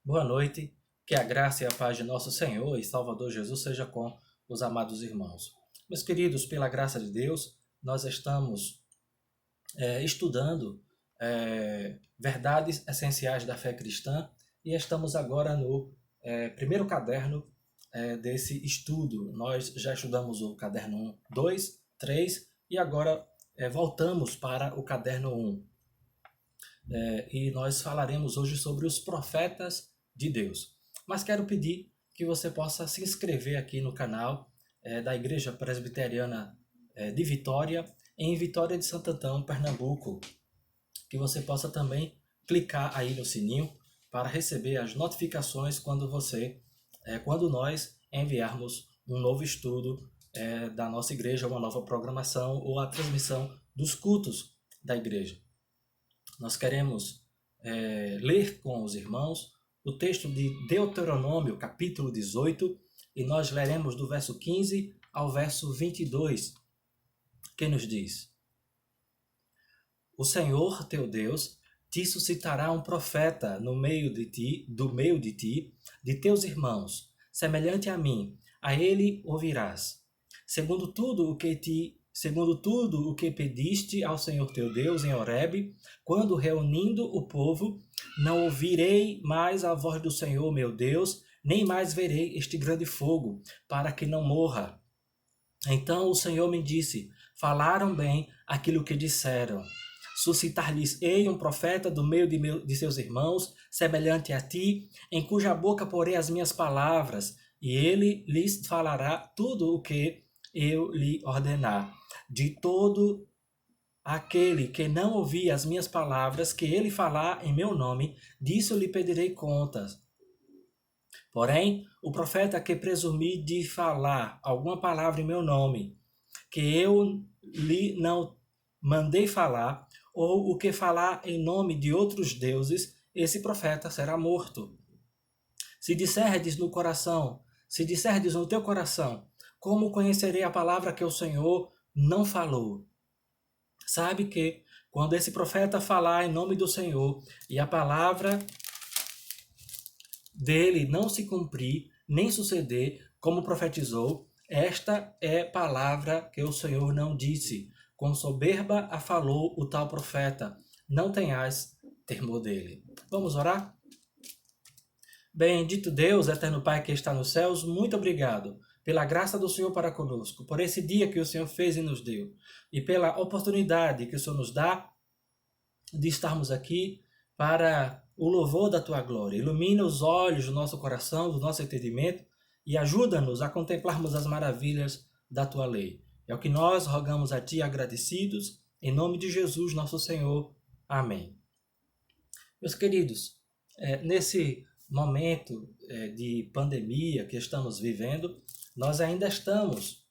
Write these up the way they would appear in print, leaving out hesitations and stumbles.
Boa noite, que a graça e a paz de nosso Senhor e Salvador Jesus seja com os amados irmãos. Meus queridos, pela graça de Deus, nós estamos estudando verdades essenciais da fé cristã e estamos agora no primeiro caderno desse estudo. Nós já estudamos o caderno 1, 2, 3 e agora voltamos para o caderno 1. E nós falaremos hoje sobre os profetas de Deus. Mas quero pedir que você possa se inscrever aqui no canal da Igreja Presbiteriana de Vitória, em Vitória de Santo Antão, Pernambuco. Que você possa também clicar aí no sininho para receber as notificações quando nós enviarmos um novo estudo da nossa igreja, uma nova programação ou a transmissão dos cultos da igreja. Nós queremos ler com os irmãos o texto de Deuteronômio, capítulo 18, e nós leremos do verso 15 ao verso 22, que nos diz: O Senhor teu Deus te suscitará um profeta no meio de ti, de teus irmãos, semelhante a mim. A ele ouvirás. Segundo tudo o que pediste ao Senhor teu Deus em Horebe, quando reunindo o povo, não ouvirei mais a voz do Senhor meu Deus, nem mais verei este grande fogo, para que não morra. Então o Senhor me disse: falaram bem aquilo que disseram. Suscitar-lhes-ei um profeta do meio de seus irmãos, semelhante a ti, em cuja boca porei as minhas palavras, e ele lhes falará tudo o que eu lhe ordenar. De todo aquele que não ouvir as minhas palavras, que ele falar em meu nome, disso lhe pedirei contas. Porém, o profeta que presumir de falar alguma palavra em meu nome, que eu lhe não mandei falar, ou o que falar em nome de outros deuses, esse profeta será morto. Se disserdes no teu coração, como conhecerei a palavra que o Senhor não falou? Sabe que, quando esse profeta falar em nome do Senhor, e a palavra dele não se cumprir, nem suceder, como profetizou, esta é palavra que o Senhor não disse. Com soberba a falou o tal profeta. Não tenhais temor dele. Vamos orar? Bendito Deus, eterno Pai que está nos céus, muito obrigado pela graça do Senhor para conosco, por esse dia que o Senhor fez e nos deu, e pela oportunidade que o Senhor nos dá de estarmos aqui para o louvor da Tua glória. Ilumina os olhos do nosso coração, do nosso entendimento, e ajuda-nos a contemplarmos as maravilhas da Tua lei. É o que nós rogamos a Ti agradecidos, em nome de Jesus, nosso Senhor. Amém. Meus queridos, nesse momento de pandemia que estamos vivendo, nós ainda estamos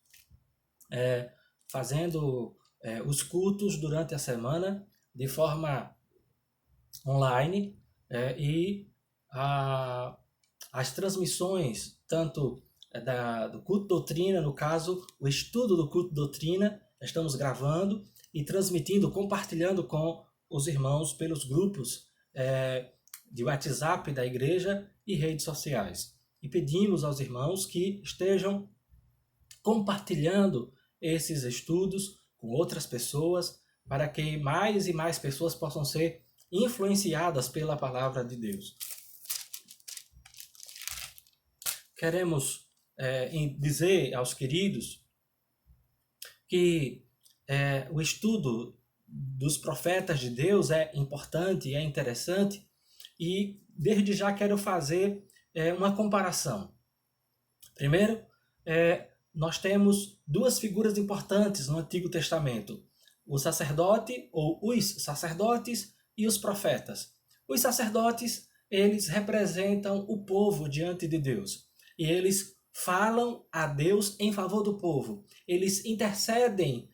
fazendo os cultos durante a semana de forma online e as transmissões, tanto do culto doutrina, no caso, o estudo do culto doutrina, estamos gravando e transmitindo, compartilhando com os irmãos pelos grupos de WhatsApp da igreja e redes sociais. E pedimos aos irmãos que estejam compartilhando esses estudos com outras pessoas, para que mais e mais pessoas possam ser influenciadas pela palavra de Deus. Queremos dizer aos queridos que o estudo dos profetas de Deus é importante, é interessante, e desde já quero fazer uma comparação. Primeiro, nós temos duas figuras importantes no Antigo Testamento: o sacerdote ou os sacerdotes e os profetas. Os sacerdotes, eles representam o povo diante de Deus e eles falam a Deus em favor do povo. Eles intercedem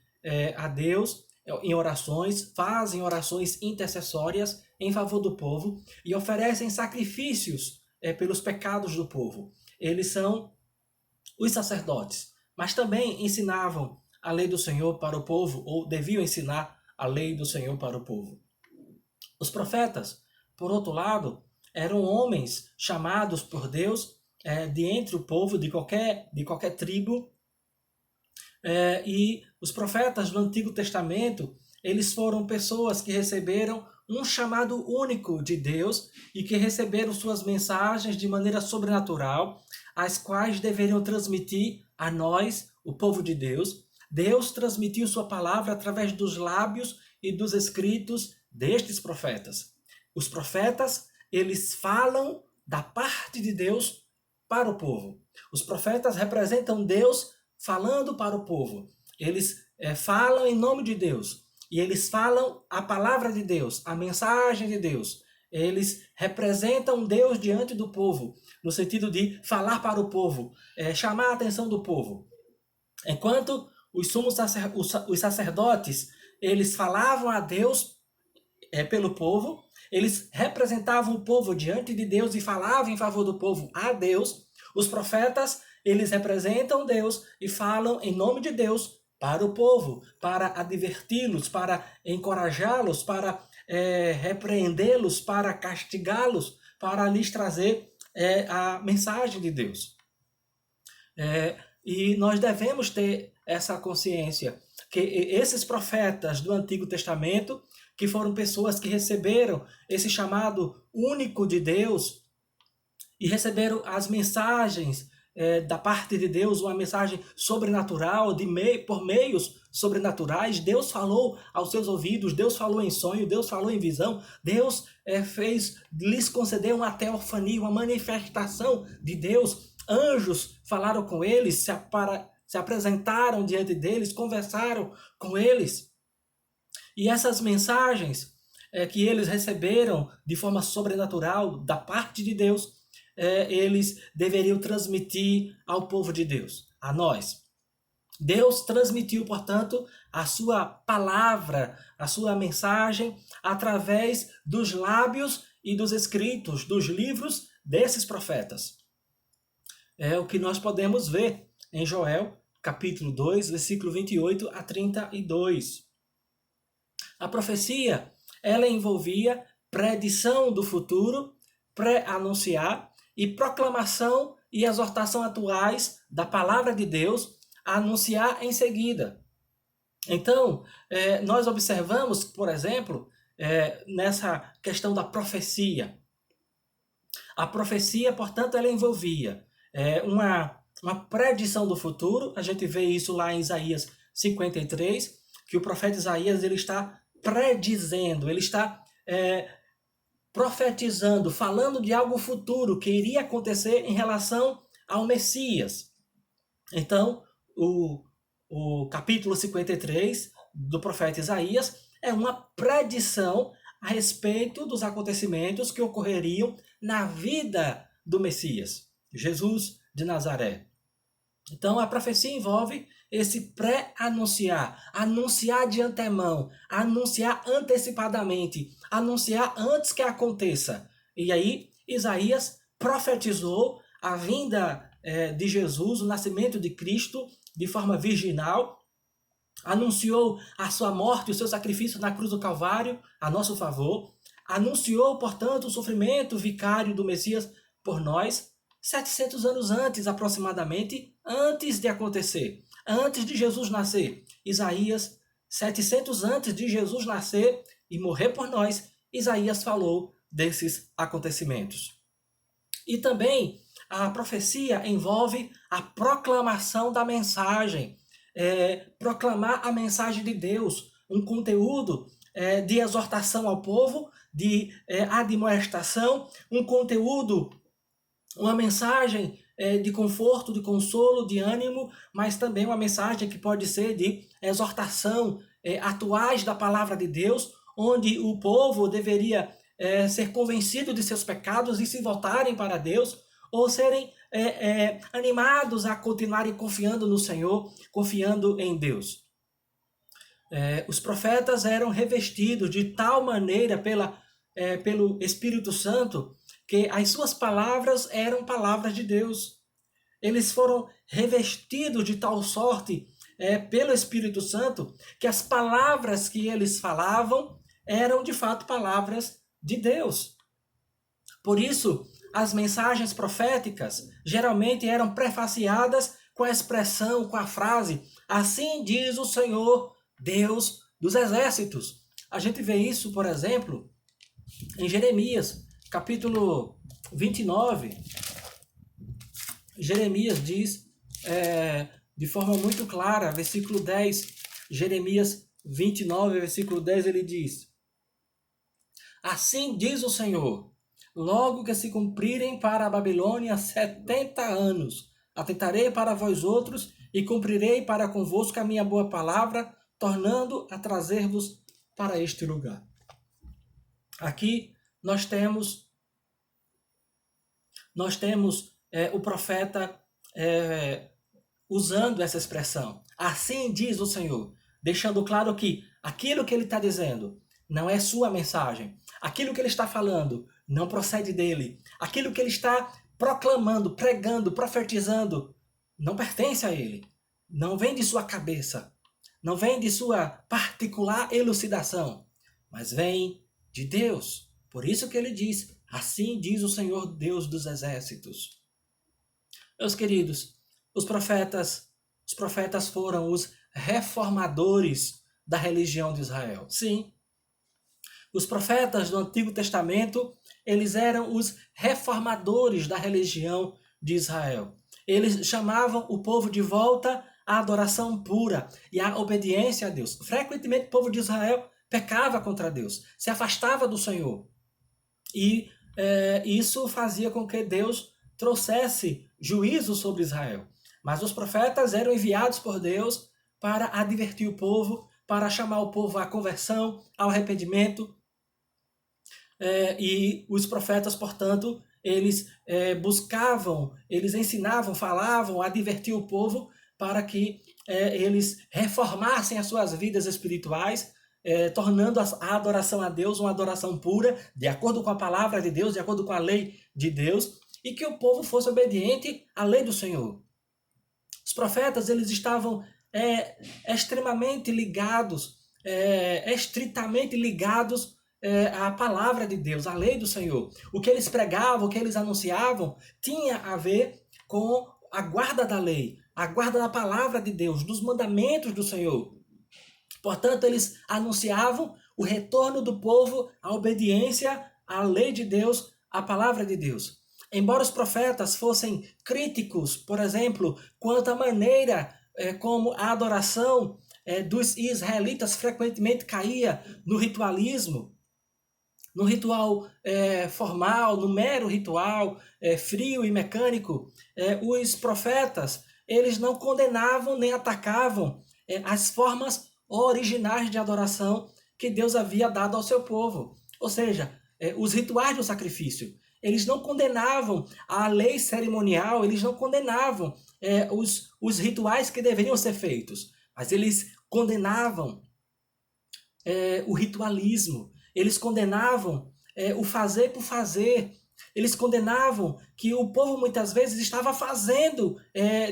a Deus em orações, fazem orações intercessórias em favor do povo e oferecem sacrifícios pelos pecados do povo. Eles são os sacerdotes, mas também ensinavam a lei do Senhor para o povo, ou deviam ensinar a lei do Senhor para o povo. Os profetas, por outro lado, eram homens chamados por Deus de entre o povo, de qualquer tribo. E os profetas do Antigo Testamento, eles foram pessoas que receberam um chamado único de Deus e que receberam suas mensagens de maneira sobrenatural, as quais deveriam transmitir a nós, o povo de Deus. Deus transmitiu sua palavra através dos lábios e dos escritos destes profetas. Os profetas, eles falam da parte de Deus para o povo. Os profetas representam Deus falando para o povo. Eles falam em nome de Deus. E eles falam a palavra de Deus, a mensagem de Deus. Eles representam Deus diante do povo, no sentido de falar para o povo, chamar a atenção do povo. Enquanto os sacerdotes, eles falavam a Deus pelo povo, eles representavam o povo diante de Deus e falavam em favor do povo a Deus. Os profetas, eles representam Deus e falam em nome de Deus para o povo, para adverti-los, para encorajá-los, para repreendê-los, para castigá-los, para lhes trazer a mensagem de Deus. E nós devemos ter essa consciência que esses profetas do Antigo Testamento, que foram pessoas que receberam esse chamado único de Deus e receberam as mensagens da parte de Deus, uma mensagem sobrenatural, por meios sobrenaturais. Deus falou aos seus ouvidos, Deus falou em sonho, Deus falou em visão, Deus lhes concedeu uma teofania, uma manifestação de Deus. Anjos falaram com eles, se apresentaram diante deles, conversaram com eles. E essas mensagens que eles receberam de forma sobrenatural da parte de Deus, eles deveriam transmitir ao povo de Deus, a nós. Deus transmitiu, portanto, a sua palavra, a sua mensagem, através dos lábios e dos escritos, dos livros desses profetas. É o que nós podemos ver em Joel, capítulo 2, versículo 28 a 32. A profecia, ela envolvia predição do futuro, pré-anunciar, e proclamação e exortação atuais da palavra de Deus a anunciar em seguida. Então, nós observamos, por exemplo, nessa questão da profecia. A profecia, portanto, ela envolvia uma predição do futuro. A gente vê isso lá em Isaías 53, que o profeta Isaías ele está predizendo, ele está profetizando, falando de algo futuro que iria acontecer em relação ao Messias. Então, o capítulo 53 do profeta Isaías é uma predição a respeito dos acontecimentos que ocorreriam na vida do Messias, Jesus de Nazaré. Então, a profecia envolve esse pré-anunciar, anunciar de antemão, anunciar antecipadamente, anunciar antes que aconteça. E aí, Isaías profetizou a vinda de Jesus, o nascimento de Cristo, de forma virginal, anunciou a sua morte, o seu sacrifício na cruz do Calvário, a nosso favor, anunciou, portanto, o sofrimento vicário do Messias por nós, 700 anos antes, aproximadamente, antes de acontecer, antes de Jesus nascer. Isaías, 700 antes de Jesus nascer e morrer por nós, Isaías falou desses acontecimentos. E também a profecia envolve a proclamação da mensagem, proclamar a mensagem de Deus, um conteúdo de exortação ao povo, de admoestação, um conteúdo, uma mensagem de conforto, de consolo, de ânimo, mas também uma mensagem que pode ser de exortação atuais da palavra de Deus, onde o povo deveria ser convencido de seus pecados e se voltarem para Deus, ou serem animados a continuarem confiando no Senhor, confiando em Deus. Os profetas eram revestidos de tal maneira pelo Espírito Santo que as suas palavras eram palavras de Deus. Eles foram revestidos de tal sorte pelo Espírito Santo que as palavras que eles falavam eram de fato palavras de Deus. Por isso, as mensagens proféticas geralmente eram prefaciadas com a expressão, com a frase: assim diz o Senhor, Deus dos exércitos. A gente vê isso, por exemplo, em Jeremias, capítulo 29. Jeremias diz de forma muito clara, versículo 10, Jeremias 29, versículo 10, ele diz: assim diz o Senhor, logo que se cumprirem para a Babilônia 70 anos, atentarei para vós outros e cumprirei para convosco a minha boa palavra, tornando a trazer-vos para este lugar. Aqui nós temos o profeta usando essa expressão. Assim diz o Senhor, deixando claro que aquilo que ele está dizendo não é sua mensagem. Aquilo que ele está falando não procede dele. Aquilo que ele está proclamando, pregando, profetizando, não pertence a ele. Não vem de sua cabeça. Não vem de sua particular elucidação. Mas vem de Deus. Por isso que ele diz, assim diz o Senhor Deus dos exércitos. Meus queridos, os profetas foram os reformadores da religião de Israel. Sim, os profetas do Antigo Testamento, eles eram os reformadores da religião de Israel. Eles chamavam o povo de volta à adoração pura e à obediência a Deus. Frequentemente o povo de Israel pecava contra Deus, se afastava do Senhor. E isso fazia com que Deus trouxesse juízo sobre Israel. Mas os profetas eram enviados por Deus para advertir o povo, para chamar o povo à conversão, ao arrependimento. E os profetas, portanto, eles buscavam, eles ensinavam, falavam, advertiam o povo para que eles reformassem as suas vidas espirituais, tornando a adoração a Deus uma adoração pura, de acordo com a palavra de Deus, de acordo com a lei de Deus, e que o povo fosse obediente à lei do Senhor. Os profetas, eles estavam extremamente ligados, estritamente ligados à palavra de Deus, à lei do Senhor. O que eles pregavam, o que eles anunciavam, tinha a ver com a guarda da lei, a guarda da palavra de Deus, dos mandamentos do Senhor. Portanto, eles anunciavam o retorno do povo à obediência à lei de Deus, à palavra de Deus. Embora os profetas fossem críticos, por exemplo, quanto à maneira como a adoração dos israelitas frequentemente caía no ritualismo, no ritual formal, no mero ritual frio e mecânico, os profetas, eles não condenavam nem atacavam as formas originais de adoração que Deus havia dado ao seu povo. Ou seja, os rituais do sacrifício. Eles não condenavam a lei cerimonial, eles não condenavam os rituais que deveriam ser feitos, mas eles condenavam o ritualismo, eles condenavam o fazer por fazer, eles condenavam que o povo muitas vezes estava fazendo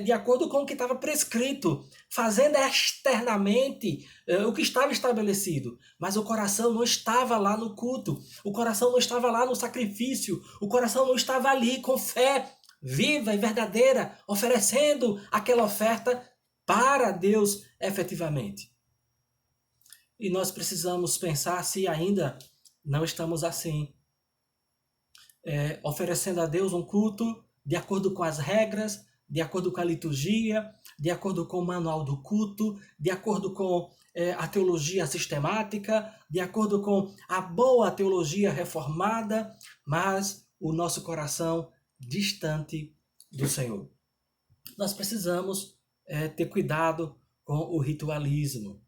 de acordo com o que estava prescrito, fazendo externamente o que estava estabelecido, mas o coração não estava lá no culto, o coração não estava lá no sacrifício, o coração não estava ali com fé viva e verdadeira, oferecendo aquela oferta para Deus efetivamente. E nós precisamos pensar se ainda não estamos assim, oferecendo a Deus um culto de acordo com as regras, de acordo com a liturgia, de acordo com o manual do culto, de acordo com a teologia sistemática, de acordo com a boa teologia reformada, mas o nosso coração distante do Senhor. Nós precisamos ter cuidado com o ritualismo.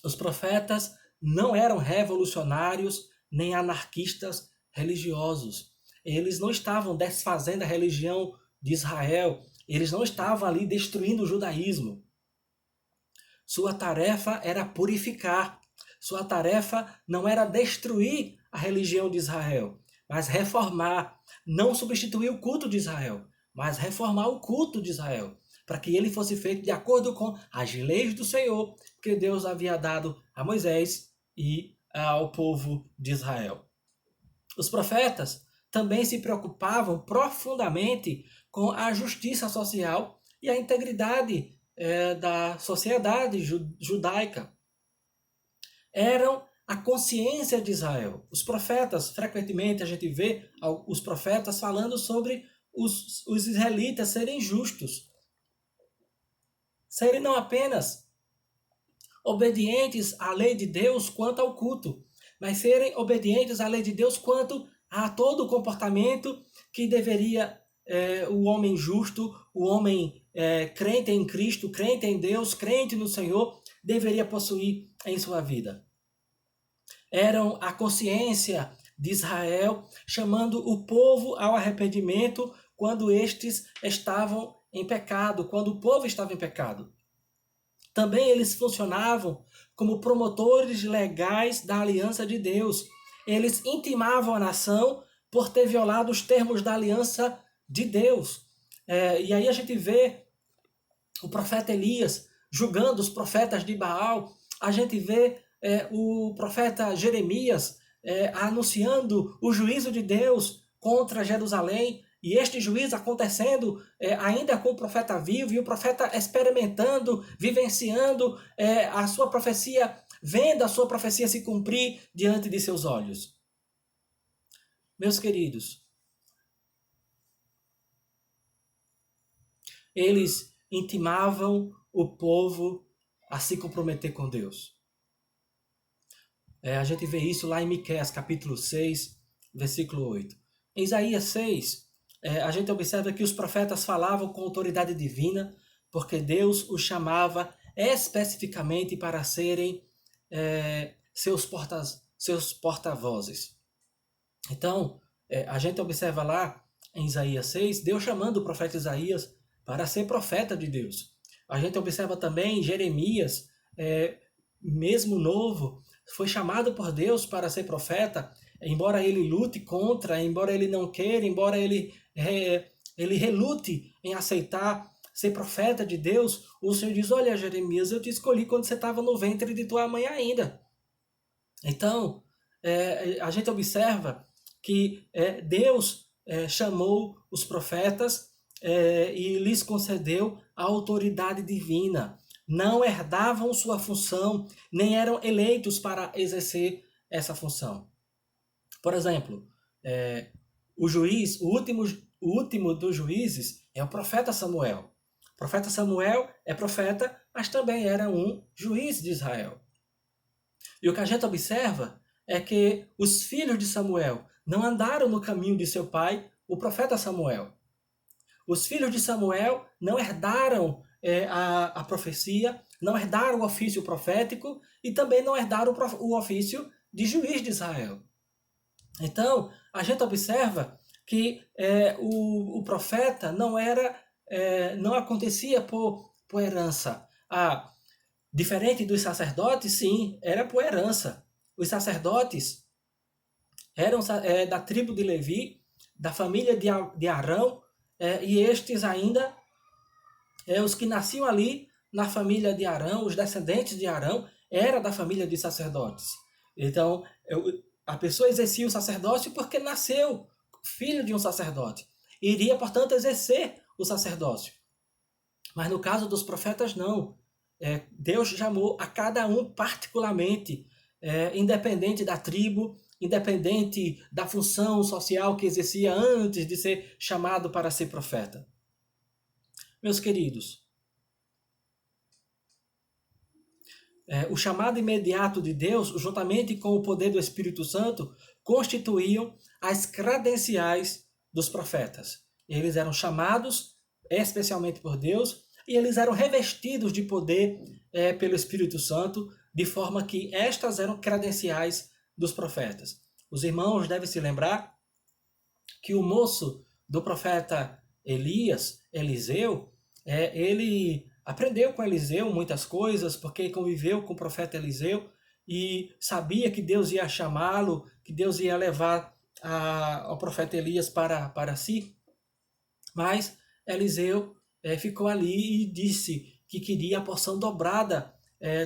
Os profetas não eram revolucionários nem anarquistas religiosos. Eles não estavam desfazendo a religião de Israel. Eles não estavam ali destruindo o judaísmo. Sua tarefa era purificar. Sua tarefa não era destruir a religião de Israel, mas reformar. Não substituir o culto de Israel, mas reformar o culto de Israel, para que ele fosse feito de acordo com as leis do Senhor que Deus havia dado a Moisés e ao povo de Israel. Os profetas também se preocupavam profundamente com a justiça social e a integridade da sociedade judaica. Eram a consciência de Israel. Os profetas, frequentemente a gente vê os profetas falando sobre os israelitas serem justos, serem não apenas obedientes à lei de Deus quanto ao culto, mas serem obedientes à lei de Deus quanto a todo o comportamento que deveria o homem justo, o homem crente em Cristo, crente em Deus, crente no Senhor, deveria possuir em sua vida. Eram a consciência de Israel chamando o povo ao arrependimento quando estes estavam em pecado, quando o povo estava em pecado. Também eles funcionavam como promotores legais da aliança de Deus. Eles intimavam a nação por ter violado os termos da aliança de Deus. E aí a gente vê o profeta Elias julgando os profetas de Baal. A gente vê o profeta Jeremias anunciando o juízo de Deus contra Jerusalém. E este juízo acontecendo ainda com o profeta vivo e o profeta experimentando, vivenciando a sua profecia, vendo a sua profecia se cumprir diante de seus olhos. Meus queridos, eles intimavam o povo a se comprometer com Deus. A gente vê isso lá em Miqueias, capítulo 6, versículo 8. Em Isaías 6, a gente observa que os profetas falavam com autoridade divina, porque Deus os chamava especificamente para serem seus porta-vozes. Então, a gente observa lá em Isaías 6, Deus chamando o profeta Isaías para ser profeta de Deus. A gente observa também em Jeremias, mesmo novo, foi chamado por Deus para ser profeta, embora ele lute contra, embora ele não queira, embora ele relute em aceitar ser profeta de Deus, o Senhor diz, olha Jeremias, eu te escolhi quando você estava no ventre de tua mãe ainda. Então, a gente observa que Deus chamou os profetas e lhes concedeu a autoridade divina. Não herdavam sua função, nem eram eleitos para exercer essa função. Por exemplo, o último dos juízes é o profeta Samuel. O profeta Samuel é profeta, mas também era um juiz de Israel. E o que a gente observa é que os filhos de Samuel não andaram no caminho de seu pai, o profeta Samuel. Os filhos de Samuel não herdaram a profecia, não herdaram o ofício profético e também não herdaram o ofício de juiz de Israel. Então, a gente observa que o profeta não acontecia por herança. Diferente dos sacerdotes, sim, era por herança. Os sacerdotes eram da tribo de Levi, da família de Arão, e estes ainda, os que nasciam ali na família de Arão, os descendentes de Arão, era da família de sacerdotes. Então, a pessoa exercia o sacerdócio porque nasceu filho de um sacerdote. Iria, portanto, exercer o sacerdócio. Mas no caso dos profetas, não. Deus chamou a cada um particularmente, independente da tribo, independente da função social que exercia antes de ser chamado para ser profeta. Meus queridos, o chamado imediato de Deus, juntamente com o poder do Espírito Santo, constituíam as credenciais dos profetas. Eles eram chamados especialmente por Deus e eles eram revestidos de poder pelo Espírito Santo, de forma que estas eram credenciais dos profetas. Os irmãos devem se lembrar que o moço do profeta Eliseu, ele aprendeu com Eliseu muitas coisas, porque conviveu com o profeta Eliseu e sabia que Deus ia chamá-lo, que Deus ia levar ao profeta Elias para si. Mas Eliseu ficou ali e disse que queria a porção dobrada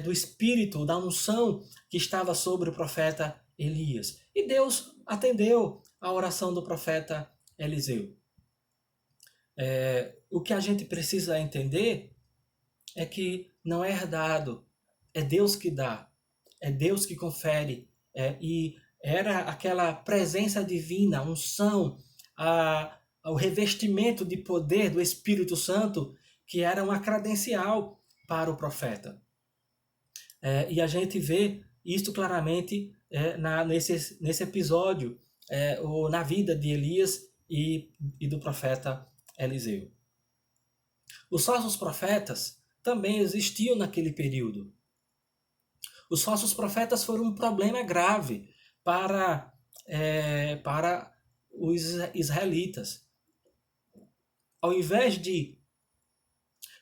do Espírito, da unção que estava sobre o profeta Elias. E Deus atendeu a oração do profeta Eliseu. O que a gente precisa entender é que não é herdado, é Deus que dá, é Deus que confere, e era aquela presença divina, a unção, o revestimento de poder do Espírito Santo que era uma credencial para o profeta. E a gente vê isso claramente nesse episódio, ou na vida de Elias e do profeta Eliseu. Os falsos profetas também existiam naquele período. Os falsos profetas foram um problema grave para os israelitas. Ao invés de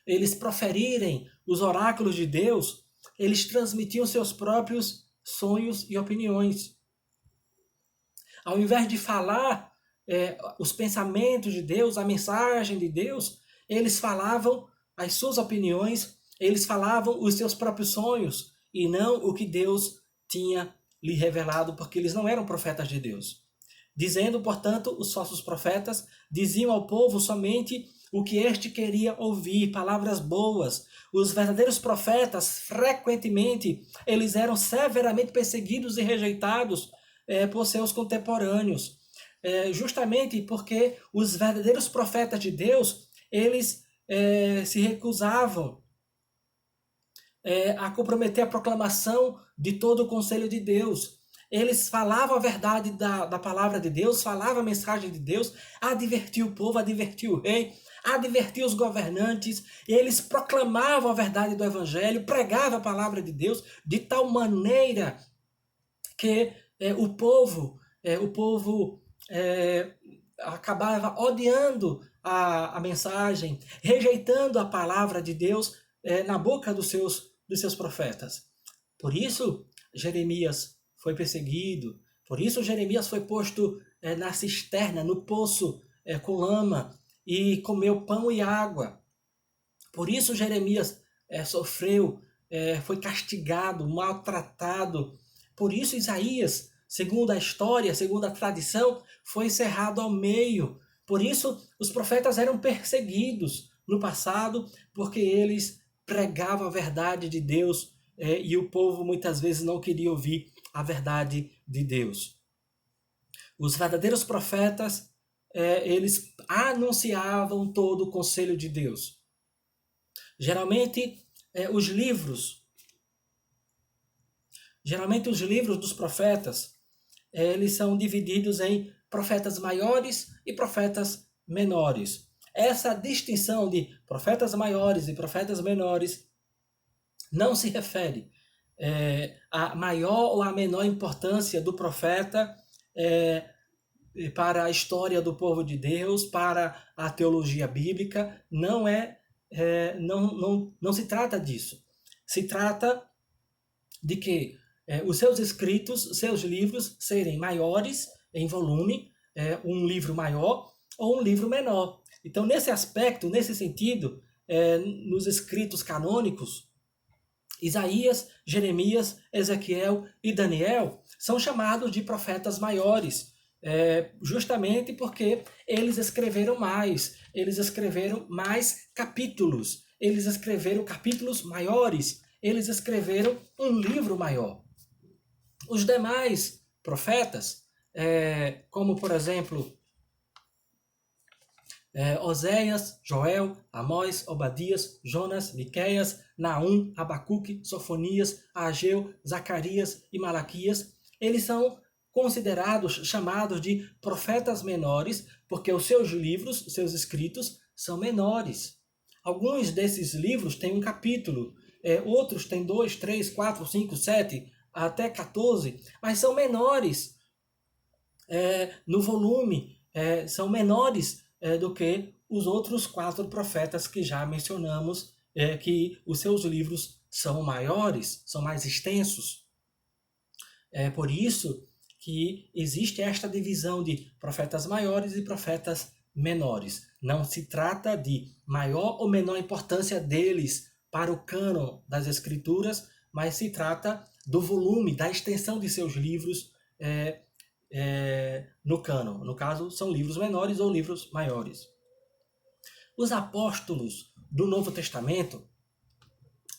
eles proferirem os oráculos de Deus, eles transmitiam seus próprios sonhos e opiniões. Ao invés de falar os pensamentos de Deus, a mensagem de Deus, eles falavam as suas opiniões, eles falavam os seus próprios sonhos, e não o que Deus tinha lhe revelado, porque eles não eram profetas de Deus. Dizendo, portanto, os falsos profetas diziam ao povo somente o que este queria ouvir, palavras boas. Os verdadeiros profetas, frequentemente, eles eram severamente perseguidos e rejeitados por seus contemporâneos. Justamente porque os verdadeiros profetas de Deus, eles se recusavam a comprometer a proclamação de todo o conselho de Deus. Eles falavam a verdade da palavra de Deus, falavam a mensagem de Deus, advertiam o povo, advertiam o rei, advertiam os governantes, e eles proclamavam a verdade do evangelho, pregavam a palavra de Deus de tal maneira que o povo acabava odiando a mensagem, rejeitando a palavra de Deus na boca dos seus profetas. Por isso, Jeremias foi perseguido, por isso Jeremias foi posto na cisterna, no poço com lama, e comeu pão e água. Por isso Jeremias sofreu, foi castigado, maltratado. Por isso Isaías, segundo a história, segundo a tradição, foi cerrado ao meio. Por isso os profetas eram perseguidos no passado, porque eles pregavam a verdade de Deus e o povo muitas vezes não queria ouvir a verdade de Deus. Os verdadeiros profetas, eles anunciavam todo o conselho de Deus. Geralmente os livros dos profetas, eles são divididos em profetas maiores e profetas menores. Essa distinção de profetas maiores e profetas menores não se refere à maior ou à menor importância do profeta para a história do povo de Deus, para a teologia bíblica. Não se trata disso. Se trata de que os seus escritos, seus livros serem maiores em volume, um livro maior ou um livro menor. Então, nesse aspecto, nesse sentido, nos escritos canônicos, Isaías, Jeremias, Ezequiel e Daniel são chamados de profetas maiores, justamente porque eles escreveram mais capítulos, eles escreveram capítulos maiores, eles escreveram um livro maior. Os demais profetas, como por exemplo Oséias, Joel, Amós, Obadias, Jonas, Miqueias, Naum, Abacuque, Sofonias, Ageu, Zacarias e Malaquias, eles são considerados, chamados de profetas menores, porque os seus livros, seus escritos, são menores. Alguns desses livros têm um capítulo, outros têm 2, 3, 4, 5, 7, até 14, mas são menores no volume, são menores do que os outros 4 profetas que já mencionamos, que os seus livros são maiores, são mais extensos. É por isso que existe esta divisão de profetas maiores e profetas menores. Não se trata de maior ou menor importância deles para o cânon das Escrituras, mas se trata do volume, da extensão de seus livros, no cânon. No caso, são livros menores ou livros maiores. Os apóstolos do Novo Testamento,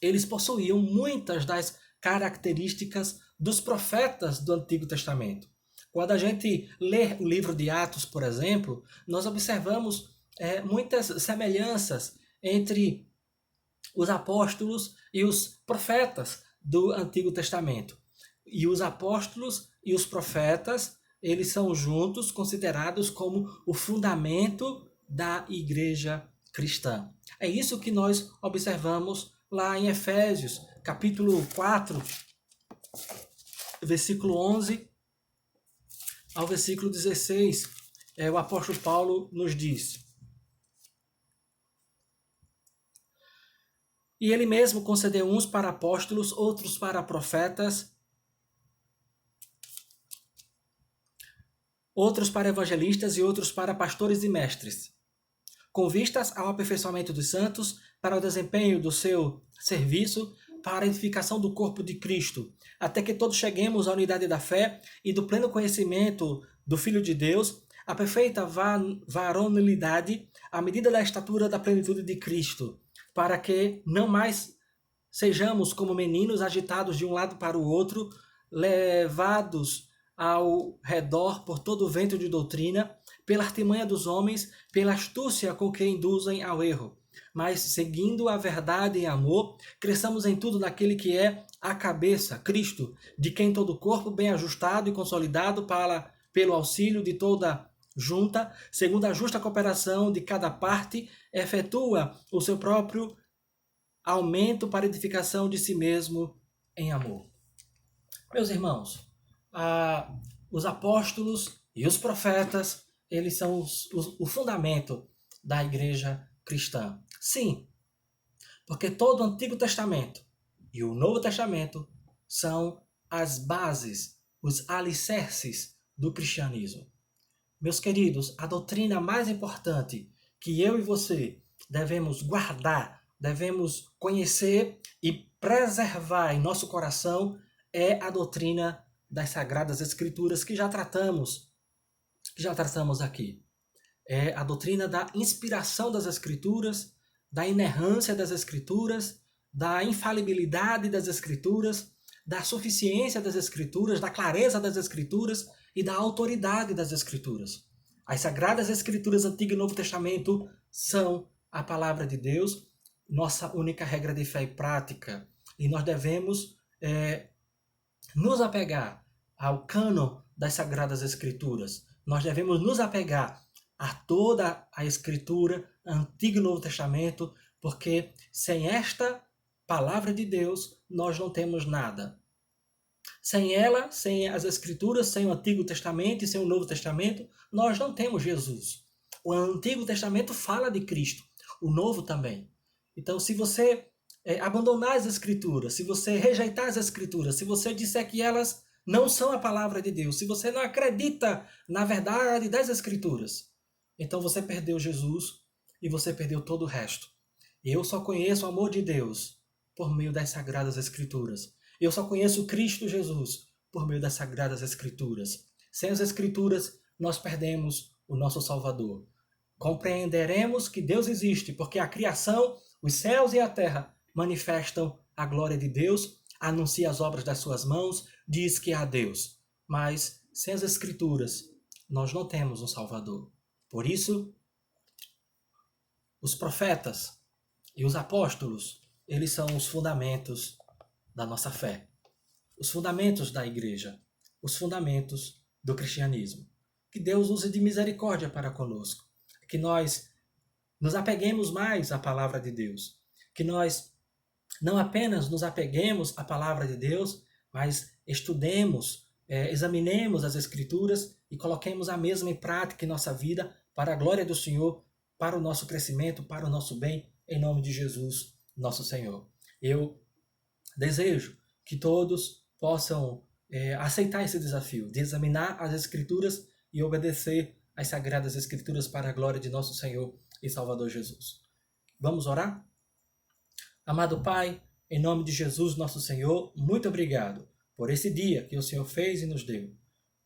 eles possuíam muitas das características dos profetas do Antigo Testamento. Quando a gente lê o livro de Atos, por exemplo, nós observamos muitas semelhanças entre os apóstolos e os profetas do Antigo Testamento. E os apóstolos e os profetas, eles são juntos considerados como o fundamento da igreja cristã. É isso que nós observamos lá em Efésios, capítulo 4, versículo 11 ao versículo 16. O apóstolo Paulo nos diz: e ele mesmo concedeu uns para apóstolos, outros para profetas, outros para evangelistas e outros para pastores e mestres, com vistas ao aperfeiçoamento dos santos, para o desempenho do seu serviço, para a edificação do corpo de Cristo, até que todos cheguemos à unidade da fé e do pleno conhecimento do Filho de Deus, a perfeita varonilidade, à medida da estatura da plenitude de Cristo, para que não mais sejamos como meninos agitados de um lado para o outro, levados ao redor por todo o vento de doutrina, pela artimanha dos homens, pela astúcia com que induzem ao erro. Mas, seguindo a verdade em amor, cresçamos em tudo naquele que é a cabeça, Cristo, de quem todo o corpo, bem ajustado e consolidado pelo auxílio de toda junta, segundo a justa cooperação de cada parte, efetua o seu próprio aumento para a edificação de si mesmo em amor. Meus irmãos, os apóstolos e os profetas, eles são o fundamento da igreja cristã. Sim, porque todo o Antigo Testamento e o Novo Testamento são as bases, os alicerces do cristianismo. Meus queridos, a doutrina mais importante que eu e você devemos guardar, devemos conhecer e preservar em nosso coração é a doutrina das Sagradas Escrituras que já tratamos aqui. É a doutrina da inspiração das Escrituras, da inerrância das Escrituras, da infalibilidade das Escrituras, da suficiência das Escrituras, da clareza das Escrituras e da autoridade das Escrituras. As Sagradas Escrituras, Antigo e Novo Testamento, são a palavra de Deus, nossa única regra de fé e prática. E nós devemos nos apegar ao cânon das Sagradas Escrituras. Nós devemos nos apegar a toda a Escritura, Antigo e Novo Testamento, porque sem esta palavra de Deus, nós não temos nada. Sem ela, sem as Escrituras, sem o Antigo Testamento e sem o Novo Testamento, nós não temos Jesus. O Antigo Testamento fala de Cristo, o Novo também. Então, se você abandonar as Escrituras, se você rejeitar as Escrituras, se você disser que elas não são a palavra de Deus, se você não acredita na verdade das Escrituras, então você perdeu Jesus e você perdeu todo o resto. Eu só conheço o amor de Deus por meio das Sagradas Escrituras. Eu só conheço Cristo Jesus por meio das Sagradas Escrituras. Sem as Escrituras, nós perdemos o nosso Salvador. Compreenderemos que Deus existe, porque a criação, os céus e a terra, manifestam a glória de Deus, anuncia as obras das suas mãos, diz que há Deus. Mas sem as Escrituras, nós não temos um Salvador. Por isso, os profetas e os apóstolos, eles são os fundamentos da nossa fé, os fundamentos da igreja, os fundamentos do cristianismo. Que Deus use de misericórdia para conosco, que nós nos apeguemos mais à palavra de Deus, que nós não apenas nos apeguemos à palavra de Deus, mas estudemos, examinemos as Escrituras e coloquemos a mesma em prática em nossa vida para a glória do Senhor, para o nosso crescimento, para o nosso bem, em nome de Jesus, nosso Senhor. Eu desejo que todos possam aceitar esse desafio de examinar as Escrituras e obedecer às Sagradas Escrituras para a glória de nosso Senhor e Salvador Jesus. Vamos orar? Amado Pai, em nome de Jesus, nosso Senhor, muito obrigado por esse dia que o Senhor fez e nos deu.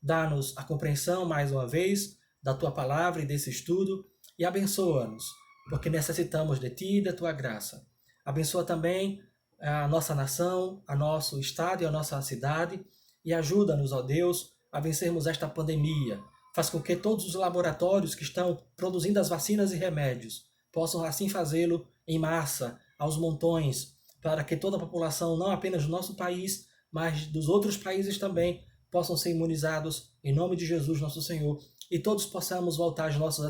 Dá-nos a compreensão, mais uma vez, da Tua palavra e desse estudo e abençoa-nos, porque necessitamos de Ti e da Tua graça. Abençoa também a nossa nação, a nosso estado e a nossa cidade e ajuda-nos, ó Deus, a vencermos esta pandemia. Faz com que todos os laboratórios que estão produzindo as vacinas e remédios possam assim fazê-lo em massa, aos montões, para que toda a população, não apenas do nosso país, mas dos outros países também, possam ser imunizados em nome de Jesus, nosso Senhor, e todos possamos voltar às nossas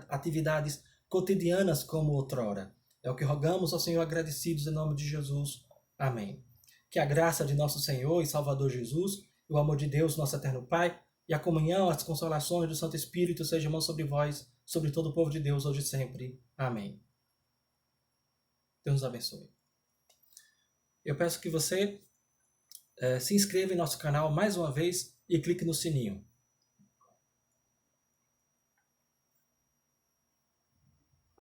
atividades cotidianas como outrora. É o que rogamos ao Senhor agradecidos em nome de Jesus. Amém. Que a graça de nosso Senhor e Salvador Jesus, o amor de Deus, nosso eterno Pai, e a comunhão, as consolações do Santo Espírito sejam sobre vós, sobre todo o povo de Deus, hoje e sempre. Amém. Deus nos abençoe. Eu peço que você se inscreva em nosso canal mais uma vez e clique no sininho.